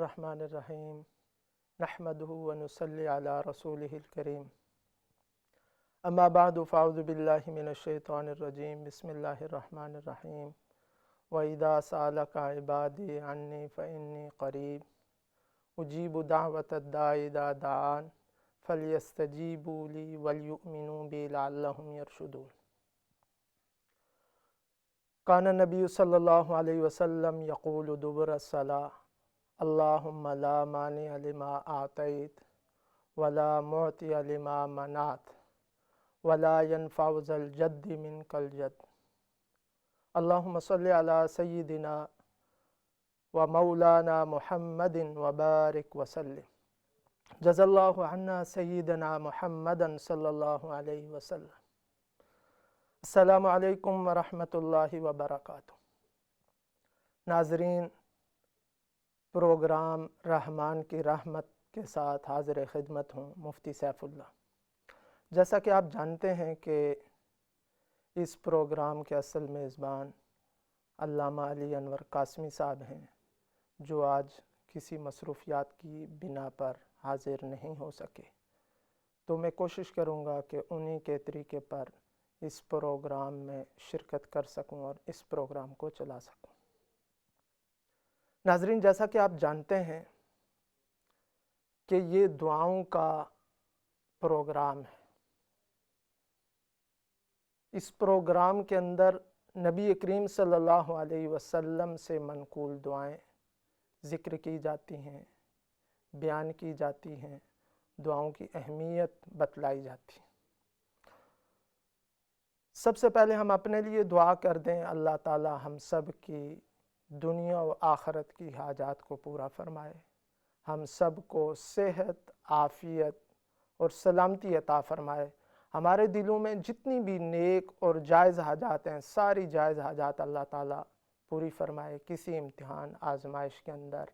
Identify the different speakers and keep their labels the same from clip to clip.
Speaker 1: الرحمن الرحیم نحمدہ ونصلی علی رسولہ الکریم اما بعد فاعوذ باللہ من الشیطان الرجیم بسم اللہ الرحمن الرحیم وَإِذَا سَأَلَكَ عِبَادِي عَنِّي فَإِنِّي قَرِيبٌ أُجِيبُ دَعْوَةَ الدَّاعِ إِذَا دَعَانِ فَلْيَسْتَجِيبُوا لِي وَلْيُؤْمِنُوا بِي لَعَلَّهُمْ يَرْشُدُونَ۔ کان النبی صلی اللہ علیہ وسلم یقول دبر الصلاۃ اللہم لا مانع لما اعطیت ولا معطی لما منعت ولا ينفع ذا الجد منک الجد۔ اللہم صلی علی سیدنا و مولانا محمد وبارک وسلم۔ جزا اللہ عنا سیدنا محمد صلی اللہ علیہ وسلم۔ السلام علیکم ورحمۃ اللہ وبرکاتہ۔ ناظرین، پروگرام رحمان کی رحمت کے ساتھ حاضر خدمت ہوں، مفتی سیف اللہ۔ جیسا کہ آپ جانتے ہیں کہ اس پروگرام کے اصل میزبان علامہ علی انور قاسمی صاحب ہیں، جو آج کسی مصروفیات کی بنا پر حاضر نہیں ہو سکے، تو میں کوشش کروں گا کہ انہی کے طریقے پر اس پروگرام میں شرکت کر سکوں اور اس پروگرام کو چلا سکوں۔ ناظرین، جیسا کہ آپ جانتے ہیں کہ یہ دعاؤں کا پروگرام ہے۔ اس پروگرام کے اندر نبی کریم صلی اللہ علیہ وسلم سے منقول دعائیں ذکر کی جاتی ہیں، بیان کی جاتی ہیں، دعاؤں کی اہمیت بتلائی جاتی ہے۔ سب سے پہلے ہم اپنے لیے دعا کر دیں، اللہ تعالی ہم سب کی دنیا و آخرت کی حاجات کو پورا فرمائے، ہم سب کو صحت، عافیت اور سلامتی عطا فرمائے، ہمارے دلوں میں جتنی بھی نیک اور جائز حاجات ہیں، ساری جائز حاجات اللہ تعالی پوری فرمائے، کسی امتحان آزمائش کے اندر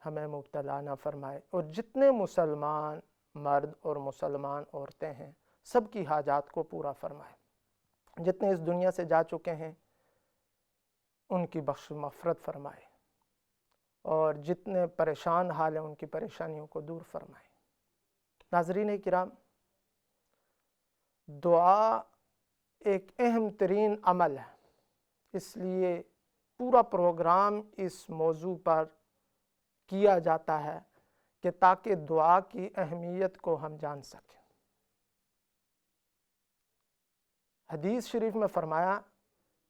Speaker 1: ہمیں مبتلا نہ فرمائے، اور جتنے مسلمان مرد اور مسلمان عورتیں ہیں سب کی حاجات کو پورا فرمائے، جتنے اس دنیا سے جا چکے ہیں ان کی بخش مغفرت فرمائے، اور جتنے پریشان حال ہیں ان کی پریشانیوں کو دور فرمائے۔ ناظرین کرام، دعا ایک اہم ترین عمل ہے، اس لیے پورا پروگرام اس موضوع پر کیا جاتا ہے کہ تاکہ دعا کی اہمیت کو ہم جان سکیں۔ حدیث شریف میں فرمایا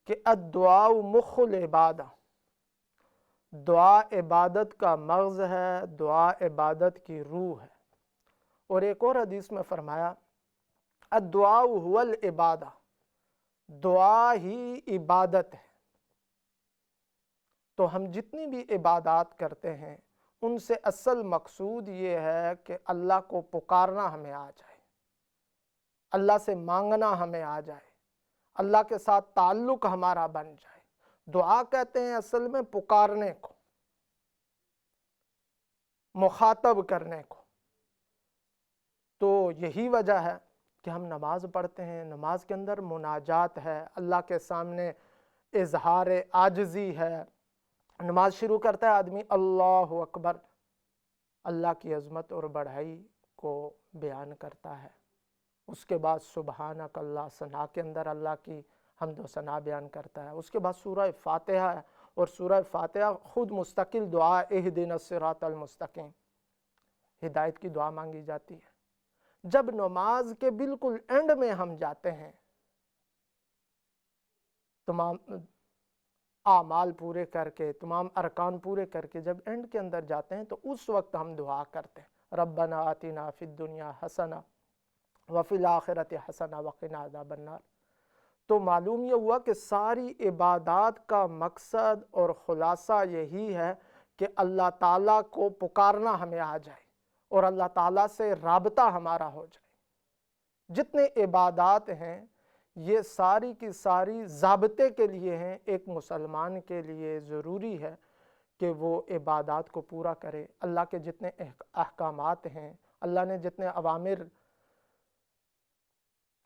Speaker 1: کہ الدعاء مخ العبادہ، دعا عبادت کا مغز ہے، دعا عبادت کی روح ہے۔ اور ایک اور حدیث میں فرمایا الدعاء هو العبادہ، دعا ہی عبادت ہے۔ تو ہم جتنی بھی عبادات کرتے ہیں ان سے اصل مقصود یہ ہے کہ اللہ کو پکارنا ہمیں آ جائے، اللہ سے مانگنا ہمیں آ جائے، اللہ کے ساتھ تعلق ہمارا بن جائے۔ دعا کہتے ہیں اصل میں پکارنے کو، مخاطب کرنے کو۔ تو یہی وجہ ہے کہ ہم نماز پڑھتے ہیں، نماز کے اندر مناجات ہے، اللہ کے سامنے اظہار عاجزی ہے۔ نماز شروع کرتا ہے آدمی اللہ اکبر، اللہ کی عظمت اور بڑائی کو بیان کرتا ہے۔ اس کے بعد سبحانک اللہ، ثنا کے اندر اللہ کی حمد و ثنا بیان کرتا ہے۔ اس کے بعد سورہ فاتحہ ہے، اور سورہ فاتحہ خود مستقل دعا اہدنا الصراط المستقیم، ہدایت کی دعا مانگی جاتی ہے۔ جب نماز کے بالکل اینڈ میں ہم جاتے ہیں، تمام اعمال پورے کر کے، تمام ارکان پورے کر کے جب اینڈ کے اندر جاتے ہیں تو اس وقت ہم دعا کرتے ہیں ربنا آتنا فی الدنیا حسنہ وفی الآخرۃ حسنہ وقنا عذاب النار۔ تو معلوم یہ ہوا کہ ساری عبادات کا مقصد اور خلاصہ یہی ہے کہ اللہ تعالیٰ کو پکارنا ہمیں آ جائے اور اللہ تعالیٰ سے رابطہ ہمارا ہو جائے۔ جتنے عبادات ہیں یہ ساری کی ساری ضابطے کے لیے ہیں۔ ایک مسلمان کے لیے ضروری ہے کہ وہ عبادات کو پورا کرے۔ اللہ کے جتنے احکامات ہیں، اللہ نے جتنے اوامر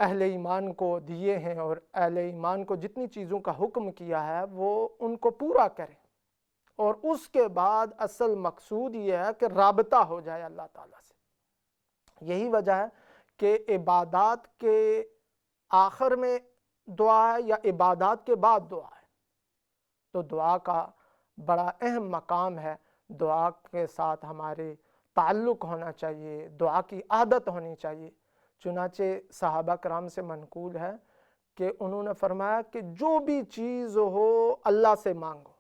Speaker 1: اہل ایمان کو دیے ہیں اور اہل ایمان کو جتنی چیزوں کا حکم کیا ہے وہ ان کو پورا کرے، اور اس کے بعد اصل مقصود یہ ہے کہ رابطہ ہو جائے اللہ تعالیٰ سے۔ یہی وجہ ہے کہ عبادات کے آخر میں دعا ہے یا عبادات کے بعد دعا ہے، تو دعا کا بڑا اہم مقام ہے۔ دعا کے ساتھ ہمارے تعلق ہونا چاہیے، دعا کی عادت ہونی چاہیے۔ چنانچہ صحابہ کرام سے منقول ہے کہ انہوں نے فرمایا کہ جو بھی چیز ہو اللہ سے مانگو،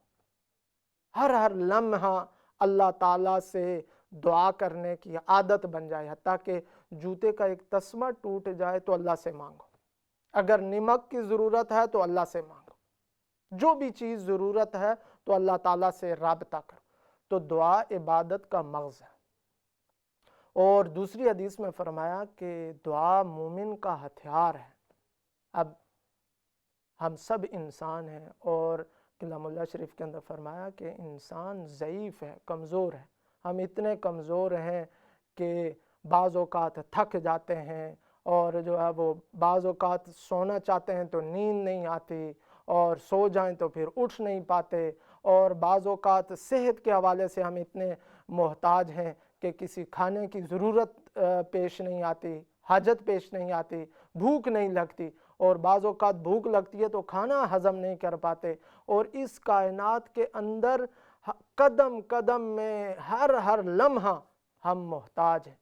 Speaker 1: ہر لمحہ اللہ تعالیٰ سے دعا کرنے کی عادت بن جائے، حتیٰ کہ جوتے کا ایک تسمہ ٹوٹ جائے تو اللہ سے مانگو، اگر نمک کی ضرورت ہے تو اللہ سے مانگو، جو بھی چیز ضرورت ہے تو اللہ تعالیٰ سے رابطہ کرو۔ تو دعا عبادت کا مغز ہے۔ اور دوسری حدیث میں فرمایا کہ دعا مومن کا ہتھیار ہے۔ اب ہم سب انسان ہیں، اور کلام اللہ شریف کے اندر فرمایا کہ انسان ضعیف ہے، کمزور ہے۔ ہم اتنے کمزور ہیں کہ بعض اوقات تھک جاتے ہیں، اور جو ہے وہ بعض اوقات سونا چاہتے ہیں تو نیند نہیں آتی، اور سو جائیں تو پھر اٹھ نہیں پاتے، اور بعض اوقات صحت کے حوالے سے ہم اتنے محتاج ہیں کہ کسی کھانے کی ضرورت پیش نہیں آتی، حاجت پیش نہیں آتی، بھوک نہیں لگتی، اور بعض اوقات بھوک لگتی ہے تو کھانا ہضم نہیں کر پاتے۔ اور اس کائنات کے اندر قدم قدم میں ہر لمحہ ہم محتاج ہیں،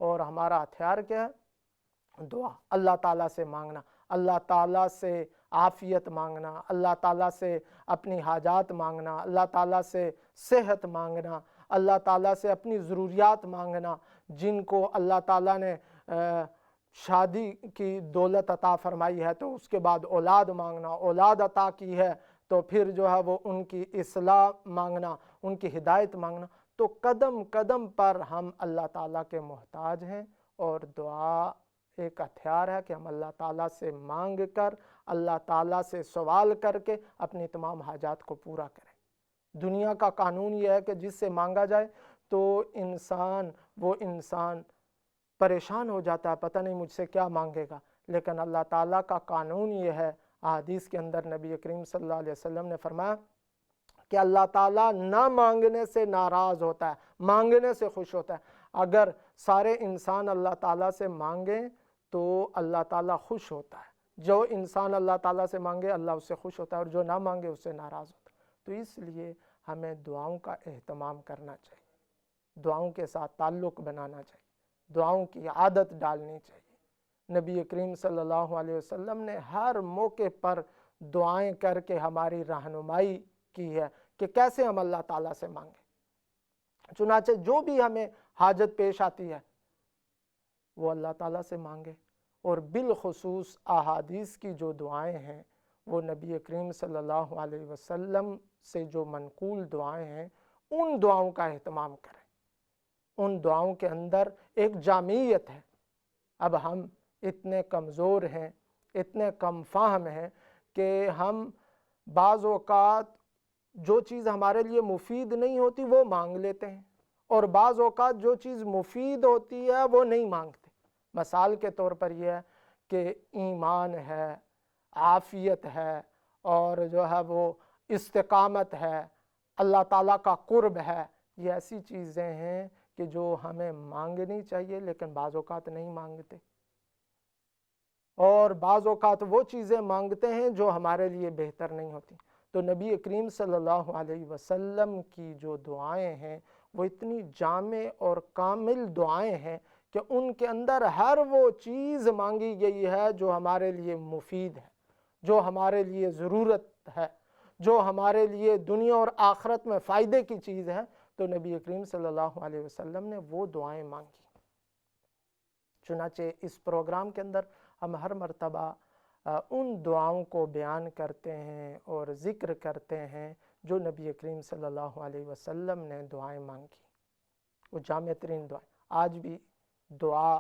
Speaker 1: اور ہمارا ہتھیار کیا ہے؟ دعا، اللہ تعالیٰ سے مانگنا، اللہ تعالیٰ سے عافیت مانگنا، اللہ تعالیٰ سے اپنی حاجات مانگنا، اللہ تعالیٰ سے صحت مانگنا، اللہ تعالیٰ سے اپنی ضروریات مانگنا۔ جن کو اللہ تعالیٰ نے شادی کی دولت عطا فرمائی ہے تو اس کے بعد اولاد مانگنا، اولاد عطا کی ہے تو پھر جو ہے وہ ان کی اصلاح مانگنا، ان کی ہدایت مانگنا۔ تو قدم قدم پر ہم اللہ تعالیٰ کے محتاج ہیں، اور دعا ایک ہتھیار ہے کہ ہم اللہ تعالیٰ سے مانگ کر، اللہ تعالیٰ سے سوال کر کے اپنی تمام حاجات کو پورا کریں۔ دنیا کا قانون یہ ہے کہ جس سے مانگا جائے تو وہ انسان پریشان ہو جاتا ہے، پتہ نہیں مجھ سے کیا مانگے گا۔ لیکن اللہ تعالیٰ کا قانون یہ ہے، احادیث کے اندر نبی کریم صلی اللہ علیہ وسلم نے فرمایا کہ اللہ تعالیٰ نہ مانگنے سے ناراض ہوتا ہے، مانگنے سے خوش ہوتا ہے۔ اگر سارے انسان اللہ تعالیٰ سے مانگیں تو اللہ تعالیٰ خوش ہوتا ہے۔ جو انسان اللہ تعالیٰ سے مانگے اللہ اس سے خوش ہوتا ہے، اور جو نہ مانگے اس سے ناراض ہوتا ہے۔ تو اس لیے ہمیں دعاؤں کا اہتمام کرنا چاہیے، دعاؤں کے ساتھ تعلق بنانا چاہیے، دعاؤں کی عادت ڈالنی چاہیے۔ نبی کریم صلی اللہ علیہ وسلم نے ہر موقع پر دعائیں کر کے ہماری رہنمائی کی ہے کہ کیسے ہم اللہ تعالیٰ سے مانگیں۔ چنانچہ جو بھی ہمیں حاجت پیش آتی ہے وہ اللہ تعالیٰ سے مانگے، اور بالخصوص احادیث کی جو دعائیں ہیں وہ نبی کریم صلی اللہ علیہ وسلم سے جو منقول دعائیں ہیں ان دعاؤں کا اہتمام کریں۔ ان دعاؤں کے اندر ایک جامعیت ہے۔ اب ہم اتنے کمزور ہیں، اتنے کم فہم ہیں کہ ہم بعض اوقات جو چیز ہمارے لیے مفید نہیں ہوتی وہ مانگ لیتے ہیں، اور بعض اوقات جو چیز مفید ہوتی ہے وہ نہیں مانگتے۔ مثال کے طور پر یہ ہے کہ ایمان ہے، عافیت ہے، اور جو ہے وہ استقامت ہے، اللہ تعالیٰ کا قرب ہے۔ یہ ایسی چیزیں ہیں کہ جو ہمیں مانگنی چاہیے لیکن بعض اوقات نہیں مانگتے، اور بعض اوقات وہ چیزیں مانگتے ہیں جو ہمارے لیے بہتر نہیں ہوتی۔ تو نبی کریم صلی اللہ علیہ وسلم کی جو دعائیں ہیں وہ اتنی جامع اور کامل دعائیں ہیں کہ ان کے اندر ہر وہ چیز مانگی گئی ہے جو ہمارے لیے مفید ہے، جو ہمارے لیے ضرورت ہے، جو ہمارے لیے دنیا اور آخرت میں فائدے کی چیز ہے۔ تو نبی کریم صلی اللہ علیہ وسلم نے وہ دعائیں مانگی۔ چنانچہ اس پروگرام کے اندر ہم ہر مرتبہ ان دعاؤں کو بیان کرتے ہیں اور ذکر کرتے ہیں جو نبی کریم صلی اللہ علیہ وسلم نے دعائیں مانگی، وہ جامع ترین دعائیں۔ آج بھی دعا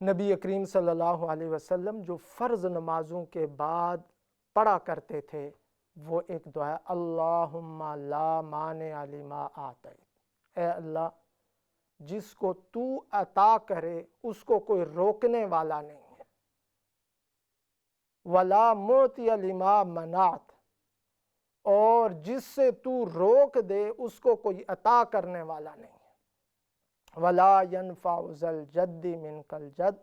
Speaker 1: نبی کریم صلی اللہ علیہ وسلم جو فرض نمازوں کے بعد پڑھا کرتے تھے وہ ایک دعا ہے، اللہم لا مانع لما اعطیت۔ اے اللہ، جس کو تو عطا کرے اس کو کوئی روکنے والا نہیں ہے، ولا معطی لما منعت، اور جس سے تو روک دے اس کو کوئی عطا کرنے والا نہیں ہے۔ وَلَا يَنْفَعُ ذَا الْجَدِّ مِنْكَ الْجَدُّ،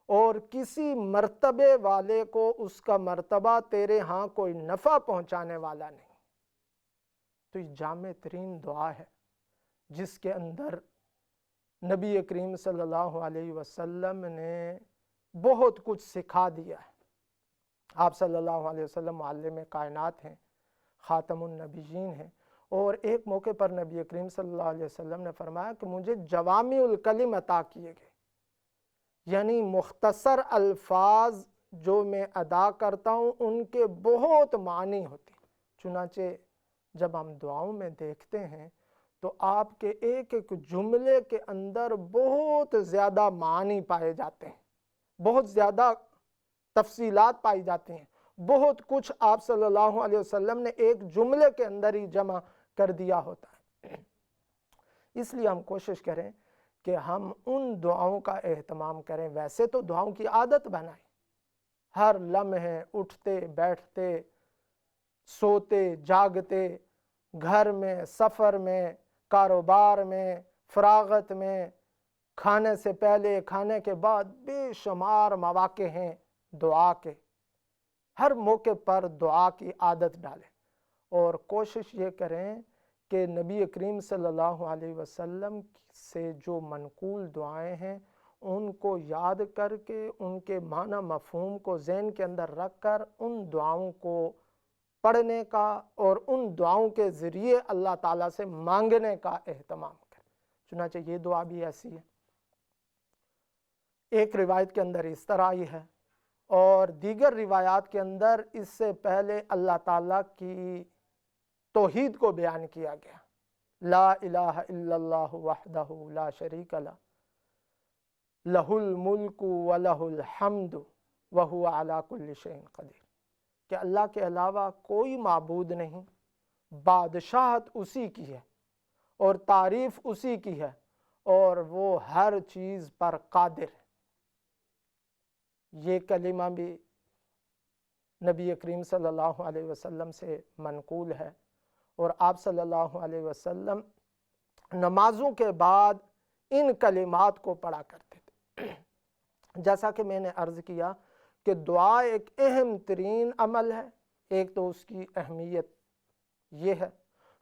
Speaker 1: اور کسی مرتبے والے کو اس کا مرتبہ تیرے ہاں کوئی نفع پہنچانے والا نہیں۔ تو یہ جامع ترین دعا ہے جس کے اندر نبی کریم صلی اللہ علیہ وسلم نے بہت کچھ سکھا دیا ہے۔ آپ صلی اللہ علیہ وسلم معلم کائنات ہیں، خاتم النبیین ہیں، اور ایک موقع پر نبی کریم صلی اللہ علیہ وسلم نے فرمایا کہ مجھے جوامع الکلم عطا کیے گئے، یعنی مختصر الفاظ جو میں ادا کرتا ہوں ان کے بہت معنی ہوتے ہیں۔ چنانچہ جب ہم دعاؤں میں دیکھتے ہیں تو آپ کے ایک ایک جملے کے اندر بہت زیادہ معنی پائے جاتے ہیں، بہت زیادہ تفصیلات پائی جاتی ہیں، بہت کچھ آپ صلی اللہ علیہ وسلم نے ایک جملے کے اندر ہی جمع کر دیا ہوتا ہے۔ اس لیے ہم کوشش کریں کہ ہم ان دعاؤں کا اہتمام کریں۔ ویسے تو دعاؤں کی عادت بنائیں، ہر لمحے اٹھتے بیٹھتے سوتے جاگتے، گھر میں، سفر میں، کاروبار میں، فراغت میں، کھانے سے پہلے کھانے کے بعد، بے شمار مواقع ہیں دعا کے۔ ہر موقع پر دعا کی عادت ڈالیں اور کوشش یہ کریں کہ نبی کریم صلی اللہ علیہ وسلم سے جو منقول دعائیں ہیں ان کو یاد کر کے، ان کے معنی مفہوم کو ذہن کے اندر رکھ کر ان دعاؤں کو پڑھنے کا اور ان دعاؤں کے ذریعے اللہ تعالیٰ سے مانگنے کا اہتمام کریں۔ چنانچہ یہ دعا بھی ایسی ہے۔ ایک روایت کے اندر اس طرح آئی ہے اور دیگر روایات کے اندر اس سے پہلے اللہ تعالیٰ کی توحید کو بیان کیا گیا۔ لا الہ الا اللہ وحدہ لا شریک لہ، لہ الملک ولہ الحمد وہو علی کل شیء قدیر، کہ اللہ کے علاوہ کوئی معبود نہیں، بادشاہت اسی کی ہے اور تعریف اسی کی ہے اور وہ ہر چیز پر قادر ہے۔ یہ کلمہ بھی نبی کریم صلی اللہ علیہ وسلم سے منقول ہے، اور آپ صلی اللہ علیہ وسلم نمازوں کے بعد ان کلمات کو پڑھا کرتے تھے۔ جیسا کہ میں نے عرض کیا کہ دعا ایک اہم ترین عمل ہے۔ ایک تو اس کی اہمیت یہ ہے،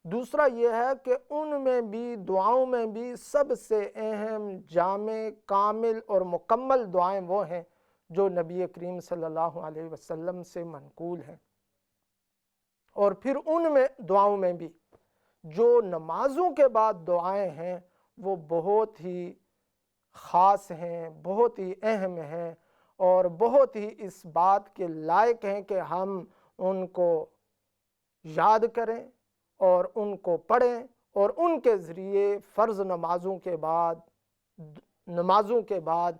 Speaker 1: دوسرا یہ ہے کہ ان میں بھی، دعاؤں میں بھی سب سے اہم، جامع، کامل اور مکمل دعائیں وہ ہیں جو نبی کریم صلی اللہ علیہ وسلم سے منقول ہیں۔ اور پھر ان میں دعاؤں میں بھی جو نمازوں کے بعد دعائیں ہیں وہ بہت ہی خاص ہیں، بہت ہی اہم ہیں اور بہت ہی اس بات کے لائق ہیں کہ ہم ان کو یاد کریں اور ان کو پڑھیں اور ان کے ذریعے فرض نمازوں کے بعد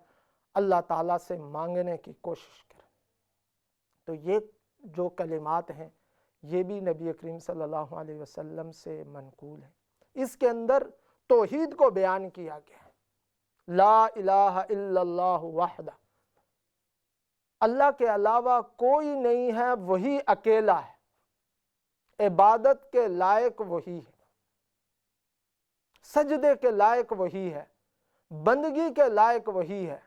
Speaker 1: اللہ تعالیٰ سے مانگنے کی کوشش کریں۔ تو یہ جو کلمات ہیں یہ بھی نبی کریم صلی اللہ علیہ وسلم سے منقول ہیں۔ اس کے اندر توحید کو بیان کیا گیا ہے۔ لا الہ الا اللہ وحدہ، اللہ کے علاوہ کوئی نہیں ہے، وہی اکیلا ہے، عبادت کے لائق وہی ہے، سجدے کے لائق وہی ہے، بندگی کے لائق وہی ہے۔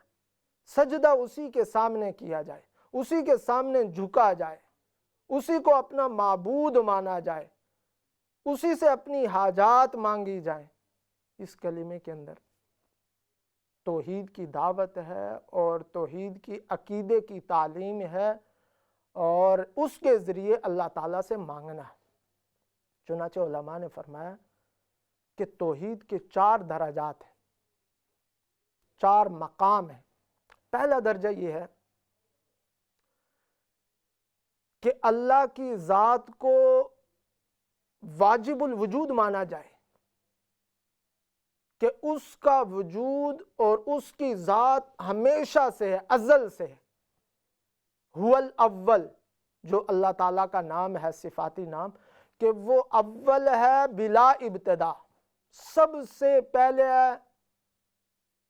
Speaker 1: سجدہ اسی کے سامنے کیا جائے، اسی کے سامنے جھکا جائے، اسی کو اپنا معبود مانا جائے، اسی سے اپنی حاجات مانگی جائیں۔ اس کلمے کے اندر توحید کی دعوت ہے اور توحید کی عقیدے کی تعلیم ہے اور اس کے ذریعے اللہ تعالیٰ سے مانگنا ہے۔ چنانچہ علماء نے فرمایا کہ توحید کے 4 درجات ہیں، 4 مقام ہیں۔ پہلا درجہ یہ ہے کہ اللہ کی ذات کو واجب الوجود مانا جائے، کہ اس کا وجود اور اس کی ذات ہمیشہ سے ہے، ازل سے ہے۔ هو الاول، جو اللہ تعالیٰ کا نام ہے، صفاتی نام، کہ وہ اول ہے بلا ابتدا، سب سے پہلے ہے،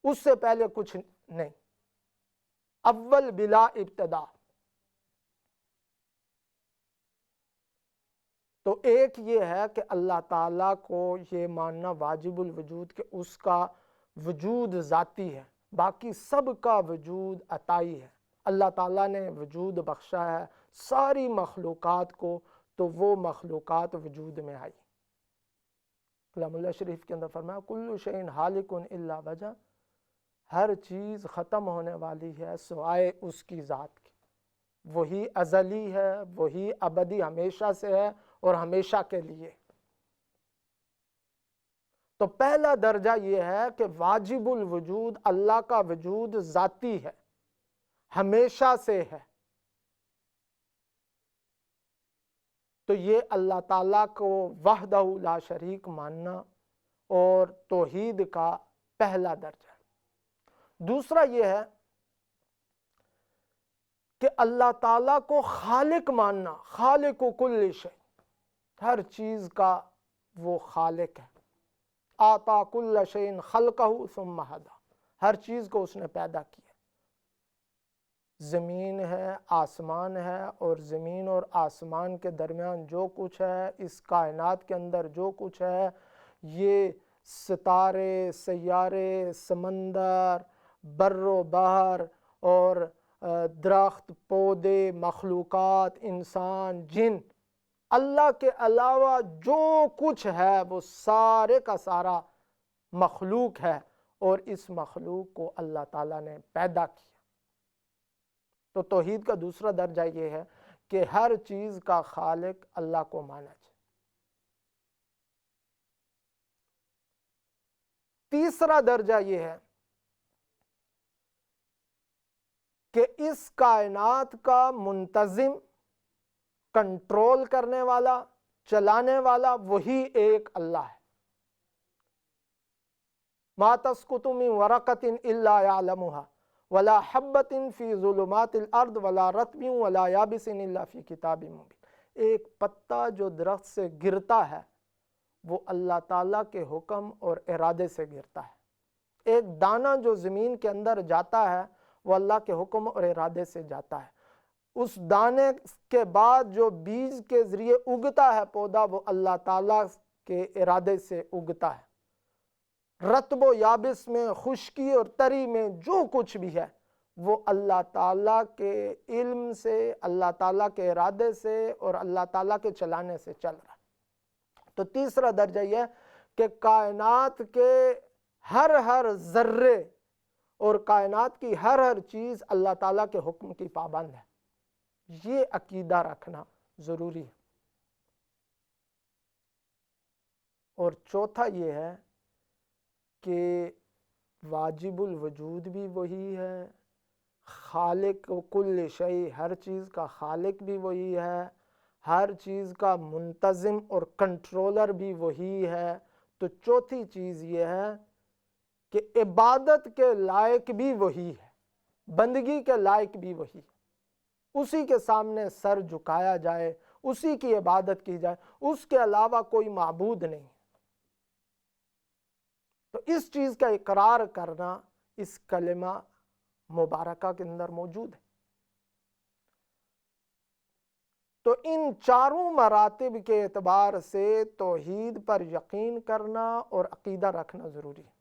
Speaker 1: اس سے پہلے کچھ نہیں، اول بلا ابتدا۔ تو ایک یہ ہے کہ اللہ تعالیٰ کو یہ ماننا واجب الوجود کہ اس کا وجود ذاتی ہے، باقی سب کا وجود عطائی ہے۔ اللہ تعالیٰ نے وجود بخشا ہے ساری مخلوقات کو، تو وہ مخلوقات وجود میں آئی۔ کلام اللہ شریف کے اندر فرمایا کل شیء ہالک الا وجہ، ہر چیز ختم ہونے والی ہے سوائے اس کی ذات کی۔ وہی ازلی ہے، وہی ابدی ہمیشہ سے ہے اور ہمیشہ کے لیے۔ تو پہلا درجہ یہ ہے کہ واجب الوجود اللہ کا وجود ذاتی ہے، ہمیشہ سے ہے۔ تو یہ اللہ تعالیٰ کو وحدہ لا شریک ماننا اور توحید کا پہلا درجہ ہے۔ دوسرا یہ ہے کہ اللہ تعالیٰ کو خالق ماننا، خالق کل شیء، ہر چیز کا وہ خالق ہے۔ آتا کل شیء خلقہ ثم ہدی، ہر چیز کو اس نے پیدا کیا۔ زمین ہے، آسمان ہے، اور زمین اور آسمان کے درمیان جو کچھ ہے، اس کائنات کے اندر جو کچھ ہے، یہ ستارے، سیارے، سمندر، بر و بحر اور درخت، پودے، مخلوقات، انسان، جن، اللہ کے علاوہ جو کچھ ہے وہ سارے کا سارا مخلوق ہے، اور اس مخلوق کو اللہ تعالیٰ نے پیدا کیا۔ تو توحید کا دوسرا درجہ یہ ہے کہ ہر چیز کا خالق اللہ کو مانا جائے۔ تیسرا درجہ یہ ہے کہ اس کائنات کا منتظم، کنٹرول کرنے والا، چلانے والا وہی ایک اللہ ہے۔ ما تسقط من ورقۃ الا یعلمها ولا حبۃ فی ظلمات الارض ولا رطب ولا یابس الا فی کتاب مبین۔ ایک پتا جو درخت سے گرتا ہے وہ اللہ تعالیٰ کے حکم اور ارادے سے گرتا ہے۔ ایک دانہ جو زمین کے اندر جاتا ہے وہ اللہ کے حکم اور ارادے سے جاتا ہے۔ اس دانے کے بعد جو بیج کے ذریعے اگتا ہے پودا، وہ اللہ تعالیٰ کے ارادے سے اگتا ہے۔ رطب و یابس میں، خشکی اور تری میں جو کچھ بھی ہے وہ اللہ تعالیٰ کے علم سے، اللہ تعالیٰ کے ارادے سے اور اللہ تعالیٰ کے چلانے سے چل رہا ہے۔ تو تیسرا درجہ یہ ہے کہ کائنات کے ہر ذرے اور کائنات کی ہر چیز اللہ تعالیٰ کے حکم کی پابند ہے۔ یہ عقیدہ رکھنا ضروری ہے۔ اور چوتھا یہ ہے کہ واجب الوجود بھی وہی ہے، خالق کل شیء، ہر چیز کا خالق بھی وہی ہے، ہر چیز کا منتظم اور کنٹرولر بھی وہی ہے۔ تو چوتھی چیز یہ ہے کہ عبادت کے لائق بھی وہی ہے، بندگی کے لائق بھی وہی ہے۔ اسی کے سامنے سر جھکایا جائے، اسی کی عبادت کی جائے، اس کے علاوہ کوئی معبود نہیں۔ تو اس چیز کا اقرار کرنا اس کلمہ مبارکہ کے اندر موجود ہے۔ تو ان چاروں مراتب کے اعتبار سے توحید پر یقین کرنا اور عقیدہ رکھنا ضروری ہے،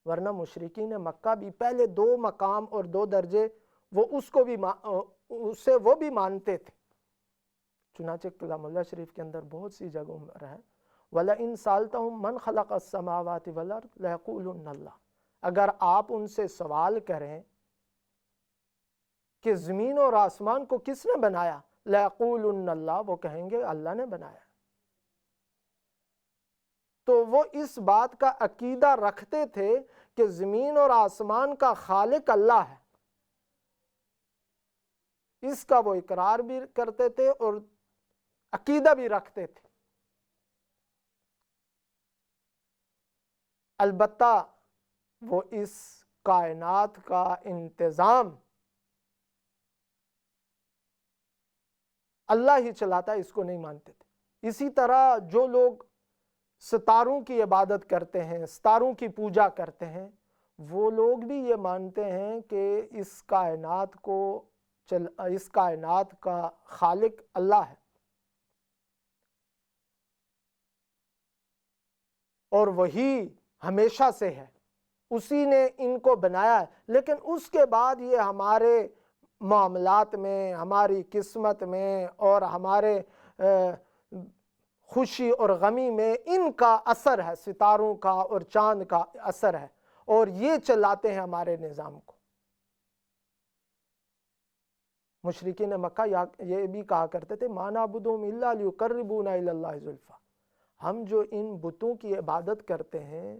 Speaker 1: ورنہ مشرکین مکہ بھی پہلے 2 مقام اور 2 درجے اسے وہ بھی مانتے تھے۔ چنانچہ کلام اللہ شریف کے اندر بہت سی جگہوں میں ہے وَلَئِن سَأَلْتَهُم مَّنْ خَلَقَ السَّمَاوَاتِ وَالْأَرْضَ لَيَقُولُنَّ اللَّهُ، اگر آپ ان سے سوال کریں کہ زمین اور آسمان کو کس نے بنایا، لَيَقُولُنَّ اللَّهُ، وہ کہیں گے اللہ نے بنایا۔ تو وہ اس بات کا عقیدہ رکھتے تھے کہ زمین اور آسمان کا خالق اللہ ہے، اس کا وہ اقرار بھی کرتے تھے اور عقیدہ بھی رکھتے تھے۔ البتہ وہ اس کائنات کا انتظام اللہ ہی چلاتا ہے، اس کو نہیں مانتے تھے۔ اسی طرح جو لوگ ستاروں کی عبادت کرتے ہیں، ستاروں کی پوجا کرتے ہیں، وہ لوگ بھی یہ مانتے ہیں کہ اس کائنات کا خالق اللہ ہے۔ اور وہی ہمیشہ سے ہے، اسی نے ان کو بنایا ہے، لیکن اس کے بعد یہ ہمارے معاملات میں، ہماری قسمت میں اور ہمارے خوشی اور غمی میں ان کا اثر ہے، ستاروں کا اور چاند کا اثر ہے، اور یہ چلاتے ہیں ہمارے نظام کو۔ مشرکین مکہ یہ بھی کہا کرتے تھے مَا نَعْبُدُهُمْ إِلَّا لِيُقَرِّبُونَا إِلَى اللَّهِ زُلْفَىٰ، ہم جو ان بتوں کی عبادت کرتے ہیں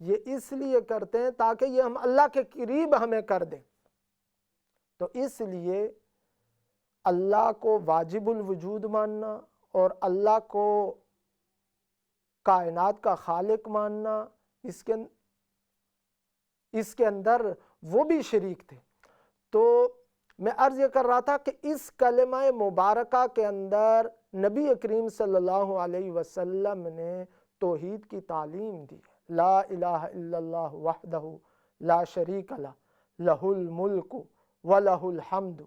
Speaker 1: یہ اس لیے کرتے ہیں تاکہ یہ ہم اللہ کے قریب ہمیں کر دیں۔ تو اس لیے اللہ کو واجب الوجود ماننا اور اللہ کو کائنات کا خالق ماننا، اس کے اندر وہ بھی شریک تھے۔ تو میں عرض یہ کر رہا تھا کہ اس کلمہ مبارکہ کے اندر نبی کریم صلی اللہ علیہ وسلم نے توحید کی تعلیم دی، لا الہ الا اللہ وحدہ لا شریک لہ لہ الملک ولہ الحمد،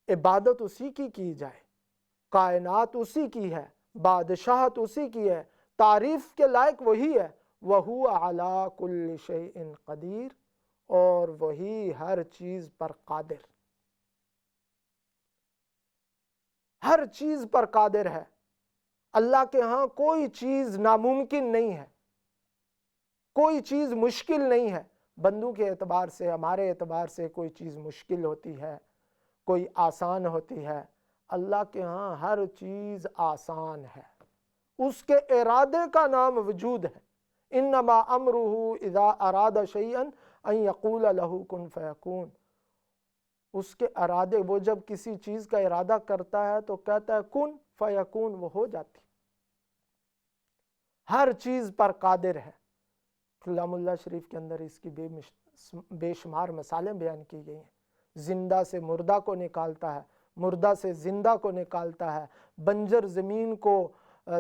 Speaker 1: عبادت اسی کی جائے، کائنات اسی کی ہے، بادشاہت اسی کی ہے، تعریف کے لائق وہی ہے، وَهُوَ عَلَىٰ كُلِّ شَيْءٍ قدیر، اور وہی ہر چیز پر قادر، ہر چیز پر قادر ہے۔ اللہ کے ہاں کوئی چیز ناممکن نہیں ہے، کوئی چیز مشکل نہیں ہے۔ بندوں کے اعتبار سے، ہمارے اعتبار سے کوئی چیز مشکل ہوتی ہے، کوئی آسان ہوتی ہے، اللہ کے ہاں ہر چیز آسان ہے، اس کے ارادے کا نام وجود ہے۔ انما امرہ اذا اراد شیئا ان یقول لہ کن فیکون، اس کے ارادے، وہ جب کسی چیز کا ارادہ کرتا ہے تو کہتا ہے کن فیکون، وہ ہو جاتی، ہر چیز پر قادر ہے۔ کلام اللہ شریف کے اندر اس کی بے شمار مثالیں بیان کی گئی ہیں۔ زندہ سے مردہ کو نکالتا ہے، مردہ سے زندہ کو نکالتا ہے، بنجر زمین کو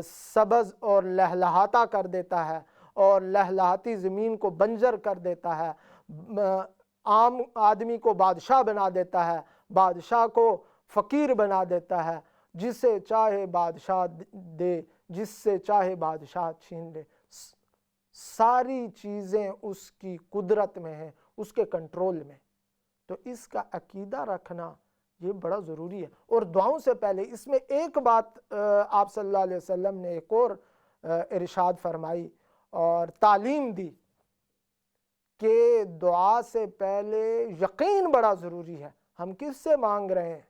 Speaker 1: سبز اور لہلہاتا کر دیتا ہے، اور لہلہاتی زمین کو بنجر کر دیتا ہے، عام آدمی کو بادشاہ بنا دیتا ہے، بادشاہ کو فقیر بنا دیتا ہے، جسے چاہے بادشاہ دے، جس سے چاہے بادشاہ چھین لے، ساری چیزیں اس کی قدرت میں ہیں، اس کے کنٹرول میں۔ تو اس کا عقیدہ رکھنا یہ بڑا ضروری ہے۔ اور دعاؤں سے پہلے اس میں ایک بات آپ صلی اللہ علیہ وسلم نے ایک اور ارشاد فرمائی اور تعلیم دی کہ دعا سے پہلے یقین بڑا ضروری ہے۔ ہم کس سے مانگ رہے ہیں؟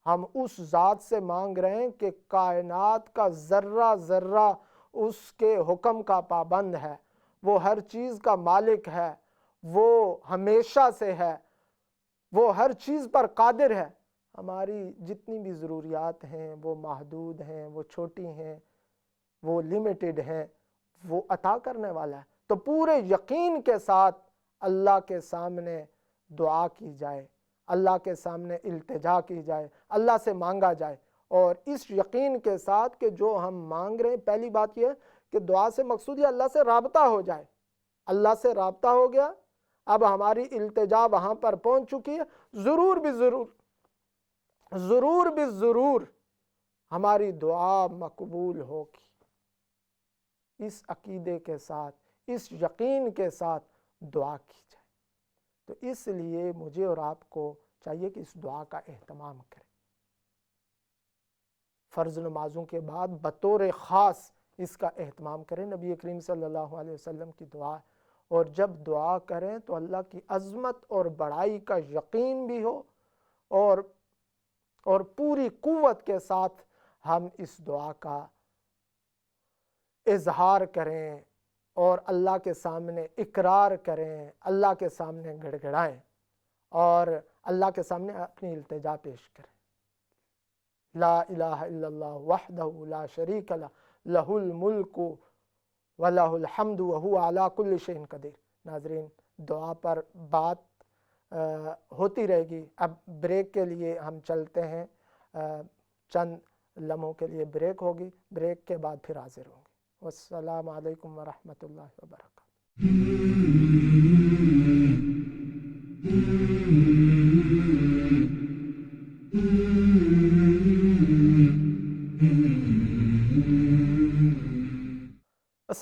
Speaker 1: ہم اس ذات سے مانگ رہے ہیں کہ کائنات کا ذرہ ذرہ اس کے حکم کا پابند ہے، وہ ہر چیز کا مالک ہے، وہ ہمیشہ سے ہے، وہ ہر چیز پر قادر ہے۔ ہماری جتنی بھی ضروریات ہیں وہ محدود ہیں، وہ چھوٹی ہیں، وہ لیمیٹڈ ہیں، وہ عطا کرنے والا ہے۔ تو پورے یقین کے ساتھ اللہ کے سامنے دعا کی جائے، اللہ کے سامنے التجا کی جائے، اللہ سے مانگا جائے، اور اس یقین کے ساتھ کہ جو ہم مانگ رہے ہیں، پہلی بات یہ ہے کہ دعا سے مقصود یہ اللہ سے رابطہ ہو جائے۔ اللہ سے رابطہ ہو گیا، اب ہماری التجا وہاں پر پہنچ چکی ہے، ضرور بھی ضرور ہماری دعا مقبول ہوگی۔ اس عقیدے کے ساتھ، اس یقین کے ساتھ دعا کی جائے۔ تو اس لیے مجھے اور آپ کو چاہیے کہ اس دعا کا اہتمام کریں۔ فرض نمازوں کے بعد بطور خاص اس کا اہتمام کریں۔ نبی کریم صلی اللہ علیہ وسلم کی دعا ہے، اور جب دعا کریں تو اللہ کی عظمت اور بڑائی کا یقین بھی ہو، اور پوری قوت کے ساتھ ہم اس دعا کا اظہار کریں اور اللہ کے سامنے اقرار کریں، اللہ کے سامنے گڑ گڑائیں اور اللہ کے سامنے اپنی التجا پیش کریں۔ لا الہ الا اللہ وحدہ لا شریک لہ لہ الملک وَلَهُ الْحَمْدُ وَهُوَ عَلَىٰ كُلِّ شَيْءٍ قدیر۔ ناظرین، دعا پر بات ہوتی رہے گی۔ اب بریک کے لیے ہم چلتے ہیں، چند لمحوں کے لیے بریک ہوگی، بریک کے بعد پھر حاضر ہوں گے۔ والسلام علیکم ورحمۃ اللہ وبرکاتہ۔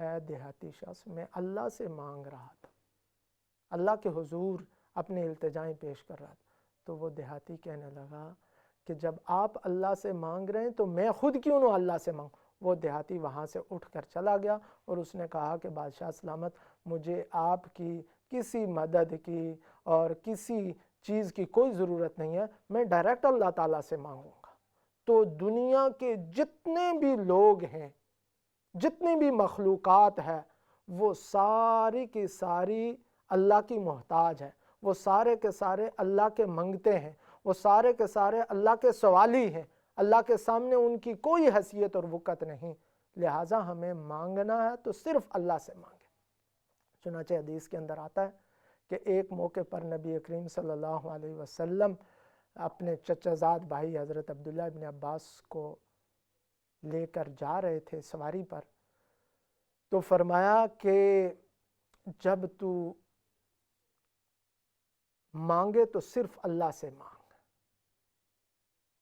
Speaker 1: ہے دیہاتی شخص، میں اللہ سے مانگ رہا تھا، اللہ کے حضور اپنی التجائیں پیش کر رہا تھا۔ تو وہ دیہاتی کہنے لگا کہ جب آپ اللہ سے مانگ رہے ہیں تو میں خود کیوں نہ اللہ سے مانگوں۔ وہ دیہاتی وہاں سے اٹھ کر چلا گیا اور اس نے کہا کہ بادشاہ سلامت، مجھے آپ کی کسی مدد کی اور کسی چیز کی کوئی ضرورت نہیں ہے، میں ڈائریکٹ اللہ تعالیٰ سے مانگوں گا۔ تو دنیا کے جتنے بھی لوگ ہیں، جتنی بھی مخلوقات ہے، وہ ساری کی ساری اللہ کی محتاج ہے، وہ سارے کے سارے اللہ کے منگتے ہیں، وہ سارے کے سارے اللہ کے سوالی ہیں، اللہ کے سامنے ان کی کوئی حیثیت اور وقت نہیں، لہٰذا ہمیں مانگنا ہے تو صرف اللہ سے مانگیں۔ چنانچہ حدیث کے اندر آتا ہے کہ ایک موقع پر نبی کریم صلی اللہ علیہ وسلم اپنے چچا زاد بھائی حضرت عبداللہ ابن عباس کو لے کر جا رہے تھے سواری پر، تو فرمایا کہ جب تو مانگے تو صرف اللہ سے مانگ،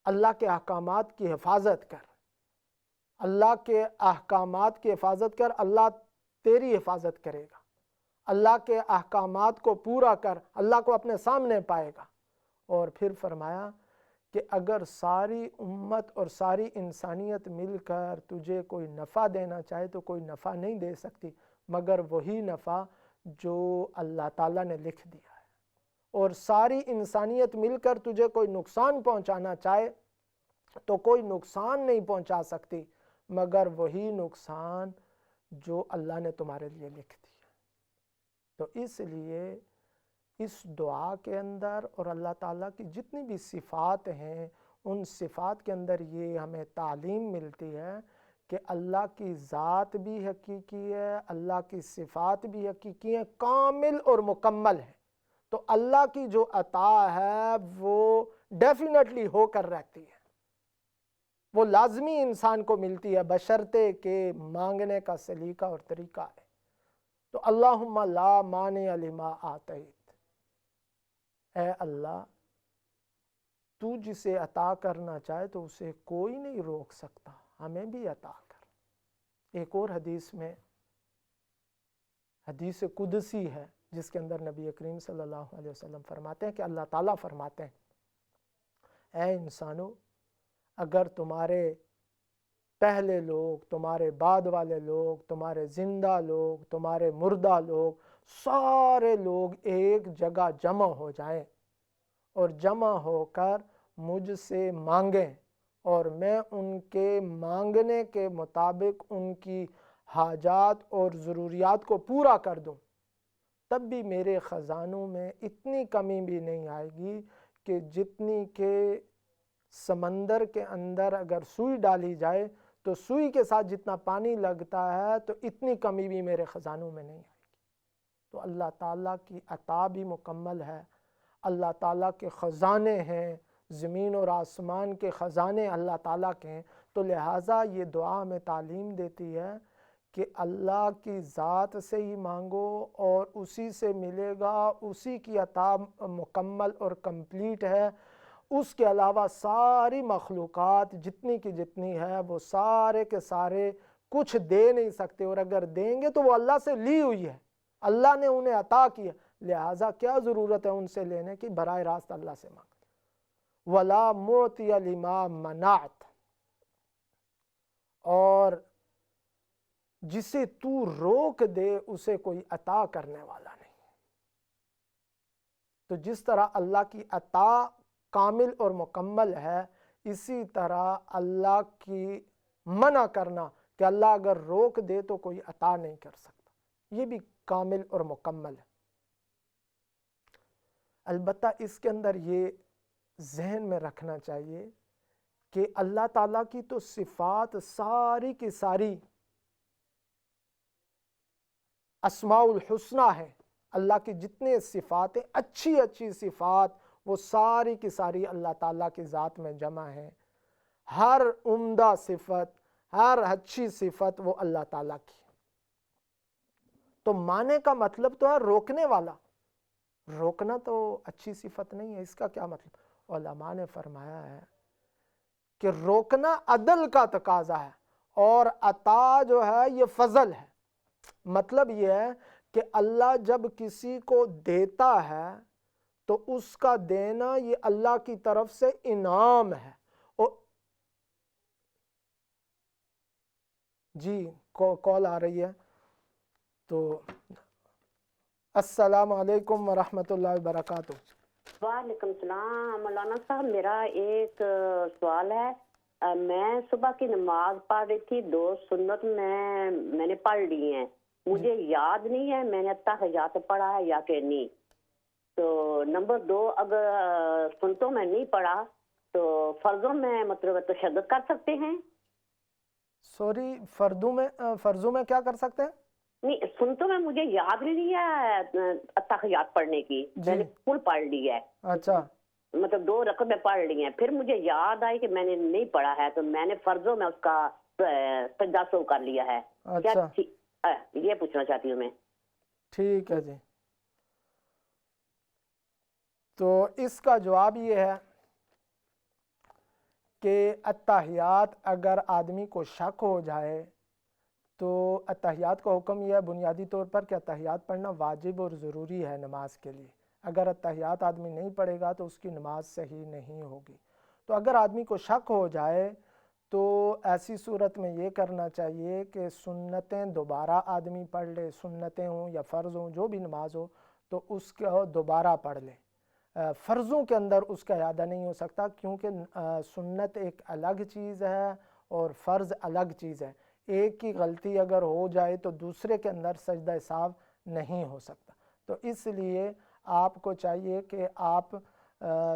Speaker 1: اللہ کے احکامات کی حفاظت کر، اللہ کے احکامات کی حفاظت کر، اللہ تیری حفاظت کرے گا، اللہ کے احکامات کو پورا کر، اللہ کو اپنے سامنے پائے گا۔ اور پھر فرمایا کہ اگر ساری امت اور ساری انسانیت مل کر تجھے کوئی نفع دینا چاہے تو کوئی نفع نہیں دے سکتی مگر وہی نفع جو اللہ تعالیٰ نے لکھ دیا ہے، اور ساری انسانیت مل کر تجھے کوئی نقصان پہنچانا چاہے تو کوئی نقصان نہیں پہنچا سکتی مگر وہی نقصان جو اللہ نے تمہارے لیے لکھ دیا۔ تو اس لیے اس دعا کے اندر اور اللہ تعالیٰ کی جتنی بھی صفات ہیں ان صفات کے اندر یہ ہمیں تعلیم ملتی ہے کہ اللہ کی ذات بھی حقیقی ہے، اللہ کی صفات بھی حقیقی ہیں، کامل اور مکمل ہیں۔ تو اللہ کی جو عطا ہے وہ ڈیفینیٹلی ہو کر رہتی ہے، وہ لازمی انسان کو ملتی ہے بشرطے کہ مانگنے کا سلیقہ اور طریقہ ہے۔ تو اللہم لا مانع لما آتیت، اے اللہ تو جسے عطا کرنا چاہے تو اسے کوئی نہیں روک سکتا، ہمیں بھی عطا کر۔ ایک اور حدیث میں، حدیث قدسی ہے جس کے اندر نبی کریم صلی اللہ علیہ وسلم فرماتے ہیں کہ اللہ تعالیٰ فرماتے ہیں اے انسانو، اگر تمہارے پہلے لوگ، تمہارے بعد والے لوگ، تمہارے زندہ لوگ، تمہارے مردہ لوگ، سارے لوگ ایک جگہ جمع ہو جائیں اور جمع ہو کر مجھ سے مانگیں اور میں ان کے مانگنے کے مطابق ان کی حاجات اور ضروریات کو پورا کر دوں، تب بھی میرے خزانوں میں اتنی کمی بھی نہیں آئے گی کہ جتنی کہ سمندر کے اندر اگر سوئی ڈالی جائے تو سوئی کے ساتھ جتنا پانی لگتا ہے تو اتنی کمی بھی میرے خزانوں میں نہیں آئے گی۔ تو اللہ تعالیٰ کی عطا بھی مکمل ہے، اللہ تعالیٰ کے خزانے ہیں، زمین اور آسمان کے خزانے اللہ تعالیٰ کے ہیں۔ تو لہٰذا یہ دعا ہمیں تعلیم دیتی ہے کہ اللہ کی ذات سے ہی مانگو اور اسی سے ملے گا، اسی کی عطا مکمل اور کمپلیٹ ہے۔ اس کے علاوہ ساری مخلوقات جتنی کی جتنی ہے وہ سارے کے سارے کچھ دے نہیں سکتے، اور اگر دیں گے تو وہ اللہ سے لی ہوئی ہے، اللہ نے انہیں عطا کی ہے، لہٰذا کیا ضرورت ہے ان سے لینے کی، براہ راست اللہ سے مانگ۔ وَلَا مُعْطِيَ لِمَا مَنَعْتَ، اور جسے تو روک دے اسے کوئی عطا کرنے والا نہیں۔ تو جس طرح اللہ کی عطا کامل اور مکمل ہے، اسی طرح اللہ کی منع کرنا کہ اللہ اگر روک دے تو کوئی عطا نہیں کر سکتا، یہ بھی کامل اور مکمل ہے۔ البتہ اس کے اندر یہ ذہن میں رکھنا چاہیے کہ اللہ تعالیٰ کی تو صفات ساری کی ساری اسماء الحسنہ ہیں، اللہ کی جتنے صفات ہیں، اچھی اچھی صفات، وہ ساری کی ساری اللہ تعالیٰ کی ذات میں جمع ہیں۔ ہر عمدہ صفت، ہر اچھی صفت وہ اللہ تعالیٰ کی۔ تو مانے کا مطلب تو ہے روکنے والا، روکنا تو اچھی صفت نہیں ہے۔ اس کا کیا مطلب؟ علماء نے فرمایا ہے کہ روکنا عدل کا تقاضا ہے اور عطا جو ہے یہ فضل ہے۔ مطلب یہ ہے کہ اللہ جب کسی کو دیتا ہے تو اس کا دینا یہ اللہ کی طرف سے انعام ہے. جی کال آ رہی ہے. تو السلام علیکم ورحمۃ اللہ وبرکاتہ.
Speaker 2: وعلیکم السلام مولانا صاحب، میرا ایک سوال ہے. میں صبح کی نماز پڑھ رہی تھی، 2 سنت میں نے پڑھ لی ہیں. مجھے یاد نہیں ہے میں نے تحیات پڑھا ہے یا کہ نہیں. تو نمبر 2، اگر سنتوں میں نہیں پڑھا تو فرضوں میں مطلب تشدد کر سکتے ہیں؟
Speaker 1: سوری، فرضوں میں کیا کر سکتے ہیں؟
Speaker 2: نہیں، سنتوں میں مجھے یاد نہیں ہے تحیات پڑھنے کی، میں نے فل پڑھ لی ہے.
Speaker 1: اچھا،
Speaker 2: مطلب 2 رکعت میں پڑھ لی ہیں، پھر مجھے یاد آئی کہ میں نے نہیں پڑھا ہے تو میں نے فرضوں میں اس کا سجدہ سہو کر لیا ہے.
Speaker 1: اچھا،
Speaker 2: یہ پوچھنا چاہتی ہوں میں.
Speaker 1: ٹھیک ہے جی. تو اس کا جواب یہ ہے کہ اتحیات اگر آدمی کو شک ہو جائے تو اتحیات کا حکم یہ ہے بنیادی طور پر کہ اتحیات پڑھنا واجب اور ضروری ہے نماز کے لیے. اگر اتحیات آدمی نہیں پڑھے گا تو اس کی نماز صحیح نہیں ہوگی. تو اگر آدمی کو شک ہو جائے تو ایسی صورت میں یہ کرنا چاہیے کہ سنتیں دوبارہ آدمی پڑھ لے، سنتیں ہوں یا فرض ہوں، جو بھی نماز ہو تو اس کو دوبارہ پڑھ لے. فرضوں کے اندر اس کا اعادہ نہیں ہو سکتا، کیونکہ سنت ایک الگ چیز ہے اور فرض الگ چیز ہے. ایک کی غلطی اگر ہو جائے تو دوسرے کے اندر سجدہ سہو نہیں ہو سکتا. تو اس لیے آپ کو چاہیے کہ آپ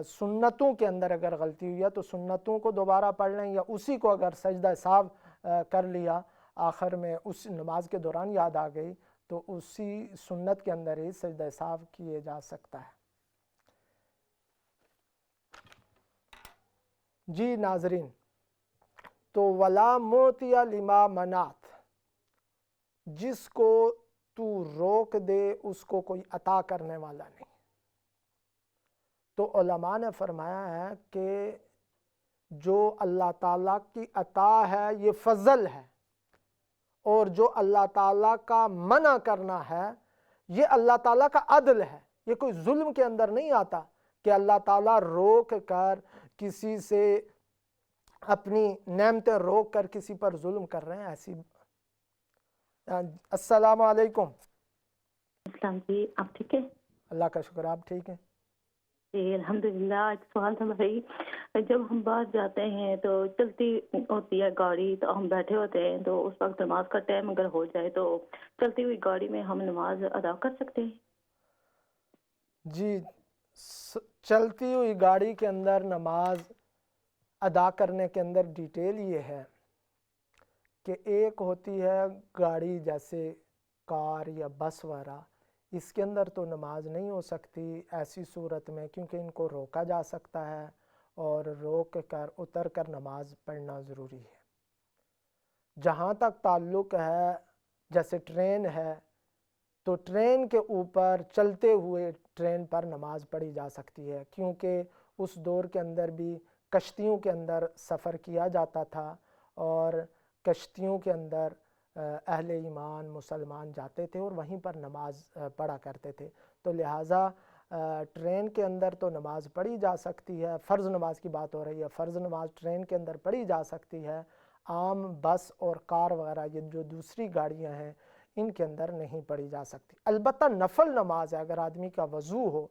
Speaker 1: سنتوں کے اندر اگر غلطی ہوئی ہے تو سنتوں کو دوبارہ پڑھ لیں، یا اسی کو اگر سجدہ سہو کر لیا آخر میں اس نماز کے دوران یاد آ گئی تو اسی سنت کے اندر ہی سجدہ سہو کیے جا سکتا ہے. جی ناظرین، تو ولا معطی لما منعت، جس کو تو روک دے اس کو کوئی عطا کرنے والا نہیں. تو علماء نے فرمایا ہے کہ جو اللہ تعالیٰ کی عطا ہے یہ فضل ہے، اور جو اللہ تعالیٰ کا منع کرنا ہے یہ اللہ تعالیٰ کا عدل ہے. یہ کوئی ظلم کے اندر نہیں آتا کہ اللہ تعالیٰ روک کر کسی سے اپنی نعمتیں روک کر کسی پر ظلم کر رہے ہیں. ایسی السلام علیکم.
Speaker 2: السلام جی، آپ ٹھیک ہے؟
Speaker 1: اللہ کا شکر، آپ ٹھیک ہیں؟
Speaker 2: جی الحمدللہ. ایک سوال تھا بھائی، جب ہم باہر جاتے ہیں تو چلتی ہوتی ہے گاڑی تو ہم بیٹھے ہوتے ہیں، تو اس وقت نماز کا ٹائم اگر ہو جائے تو چلتی ہوئی گاڑی میں ہم نماز ادا کر سکتے ہیں؟
Speaker 1: جی، چلتی ہوئی گاڑی کے اندر نماز ادا کرنے کے اندر ڈیٹیل یہ ہے کہ ایک ہوتی ہے گاڑی جیسے کار یا بس وغیرہ، اس کے اندر تو نماز نہیں ہو سکتی ایسی صورت میں، کیونکہ ان کو روکا جا سکتا ہے اور روک کر اتر کر نماز پڑھنا ضروری ہے. جہاں تک تعلق ہے جیسے ٹرین ہے تو ٹرین کے اوپر چلتے ہوئے ٹرین پر نماز پڑھی جا سکتی ہے، کیونکہ اس دور کے اندر بھی کشتیوں کے اندر سفر کیا جاتا تھا اور کشتیوں کے اندر اہل ایمان مسلمان جاتے تھے اور وہیں پر نماز پڑھا کرتے تھے. تو لہٰذا ٹرین کے اندر تو نماز پڑھی جا سکتی ہے. فرض نماز کی بات ہو رہی ہے، فرض نماز ٹرین کے اندر پڑھی جا سکتی ہے. عام بس اور کار وغیرہ یہ جو دوسری گاڑیاں ہیں ان کے اندر نہیں پڑھی جا سکتی. البتہ نفل نماز ہے، اگر آدمی کا وضو ہو